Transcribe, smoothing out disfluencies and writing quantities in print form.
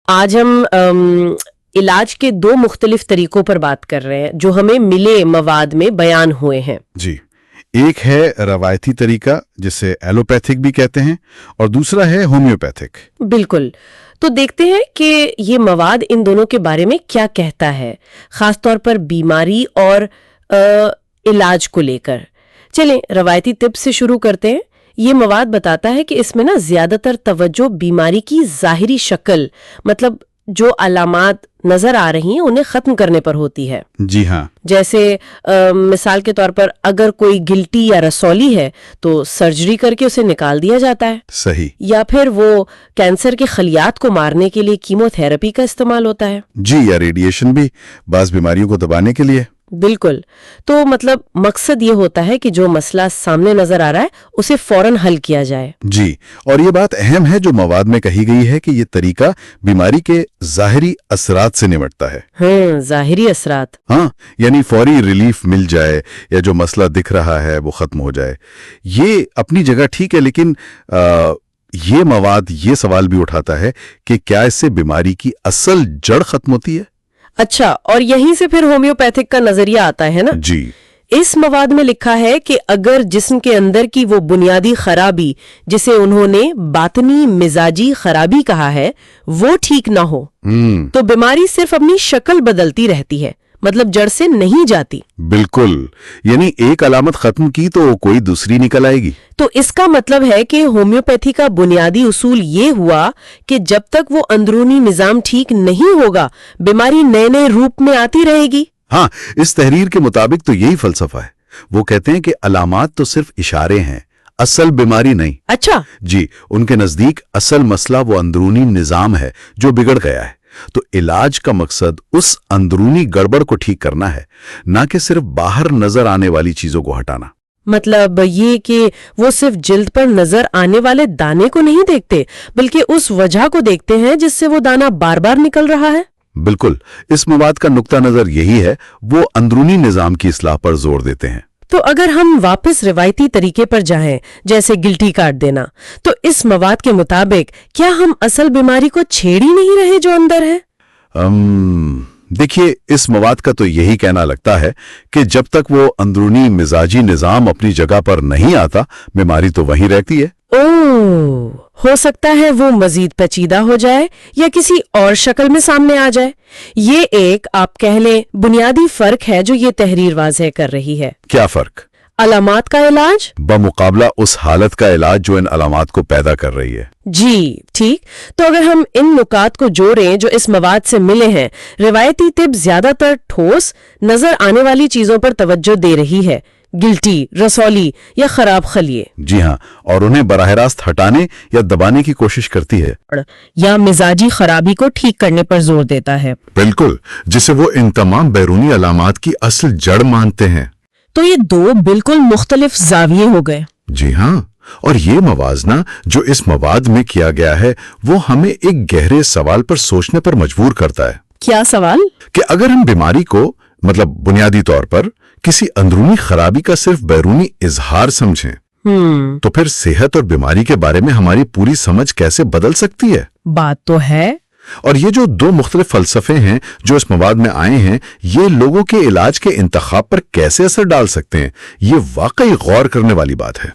آج ہم علاج کے دو مختلف طریقوں پر بات کر رہے ہیں جو ہمیں ملے مواد میں بیان ہوئے ہیں. جی، ایک ہے روایتی طریقہ جسے ایلوپیتھک بھی کہتے ہیں، اور دوسرا ہے ہومیوپیتھک. بالکل. تو دیکھتے ہیں کہ یہ مواد ان دونوں کے بارے میں کیا کہتا ہے، خاص طور پر بیماری اور علاج کو لے کر. چلیں روایتی طب سے شروع کرتے ہیں. یہ مواد بتاتا ہے کہ اس میں زیادہ تر توجہ بیماری کی ظاہری شکل، مطلب جو علامات نظر آ رہی ہیں انہیں ختم کرنے پر ہوتی ہے. جی ہاں. جیسے مثال کے طور پر اگر کوئی گلٹی یا رسولی ہے تو سرجری کر کے اسے نکال دیا جاتا ہے. صحیح. یا پھر وہ کینسر کے خلیات کو مارنے کے لیے کیمو تھراپی کا استعمال ہوتا ہے. جی، یا ریڈیشن بھی بعض بیماریوں کو دبانے کے لیے. بالکل. تو مطلب مقصد یہ ہوتا ہے کہ جو مسئلہ سامنے نظر آ رہا ہے اسے فوراً حل کیا جائے. جی، اور یہ بات اہم ہے جو مواد میں کہی گئی ہے کہ یہ طریقہ بیماری کے ظاہری اثرات سے نمٹتا ہے. ظاہری اثرات. ہاں، یعنی فوری ریلیف مل جائے یا جو مسئلہ دکھ رہا ہے وہ ختم ہو جائے. یہ اپنی جگہ ٹھیک ہے، لیکن یہ مواد یہ سوال بھی اٹھاتا ہے کہ کیا اس سے بیماری کی اصل جڑ ختم ہوتی ہے؟ اچھا، اور یہیں سے پھر ہومیوپیتھک کا نظریہ آتا ہے نا. جی. اس مواد میں لکھا ہے کہ اگر جسم کے اندر کی وہ بنیادی خرابی جسے انہوں نے باطنی مزاجی خرابی کہا ہے وہ ٹھیک نہ ہو تو بیماری صرف اپنی شکل بدلتی رہتی ہے، مطلب جڑ سے نہیں جاتی. بالکل، یعنی ایک علامت ختم کی تو کوئی دوسری نکل آئے گی. تو اس کا مطلب ہے کہ ہومیوپیتھی کا بنیادی اصول یہ ہوا کہ جب تک وہ اندرونی نظام ٹھیک نہیں ہوگا بیماری نئے نئے روپ میں آتی رہے گی. ہاں، اس تحریر کے مطابق تو یہی فلسفہ ہے. وہ کہتے ہیں کہ علامات تو صرف اشارے ہیں، اصل بیماری نہیں. اچھا. جی، ان کے نزدیک اصل مسئلہ وہ اندرونی نظام ہے جو بگڑ گیا ہے. تو علاج کا مقصد اس اندرونی گڑبڑ کو ٹھیک کرنا ہے، نہ کہ صرف باہر نظر آنے والی چیزوں کو ہٹانا. مطلب یہ کہ وہ صرف جلد پر نظر آنے والے دانے کو نہیں دیکھتے بلکہ اس وجہ کو دیکھتے ہیں جس سے وہ دانہ بار بار نکل رہا ہے. بالکل، اس مواد کا نقطہ نظر یہی ہے. وہ اندرونی نظام کی اصلاح پر زور دیتے ہیں. تو اگر ہم واپس روایتی طریقے پر جائیں جیسے گلٹی کاٹ دینا، تو اس مواد کے مطابق کیا ہم اصل بیماری کو چھیڑ ہی نہیں رہے جو اندر ہے؟ دیکھیے، اس مواد کا تو یہی کہنا لگتا ہے کہ جب تک وہ اندرونی مزاجی نظام اپنی جگہ پر نہیں آتا بیماری تو وہیں رہتی ہے. ہو سکتا ہے وہ مزید پیچیدہ ہو جائے یا کسی اور شکل میں سامنے آ جائے. یہ ایک آپ کہہ لیں بنیادی فرق ہے جو یہ تحریر واضح کر رہی ہے. کیا فرق؟ علامات کا علاج بمقابلہ اس حالت کا علاج جو ان علامات کو پیدا کر رہی ہے. جی ٹھیک. تو اگر ہم ان نکات کو جوڑیں جو اس مواد سے ملے ہیں، روایتی طب زیادہ تر ٹھوس نظر آنے والی چیزوں پر توجہ دے رہی ہے، گلٹی، رسولی یا خراب خلیے. جی ہاں، اور انہیں براہ راست ہٹانے یا دبانے کی کوشش کرتی ہے، یا مزاجی خرابی کو ٹھیک کرنے پر زور دیتا ہے. بالکل، جسے وہ ان تمام بیرونی علامات کی اصل جڑ مانتے ہیں. تو یہ دو بالکل مختلف زاویے ہو گئے. جی ہاں، اور یہ موازنہ جو اس مواد میں کیا گیا ہے وہ ہمیں ایک گہرے سوال پر سوچنے پر مجبور کرتا ہے. کیا سوال؟ کہ اگر ہم بیماری کو مطلب بنیادی طور پر کسی اندرونی خرابی کا صرف بیرونی اظہار سمجھیں تو پھر صحت اور بیماری کے بارے میں ہماری پوری سمجھ کیسے بدل سکتی ہے؟ بات تو ہے. اور یہ جو دو مختلف فلسفے ہیں جو اس مواد میں آئے ہیں، یہ لوگوں کے علاج کے انتخاب پر کیسے اثر ڈال سکتے ہیں، یہ واقعی غور کرنے والی بات ہے.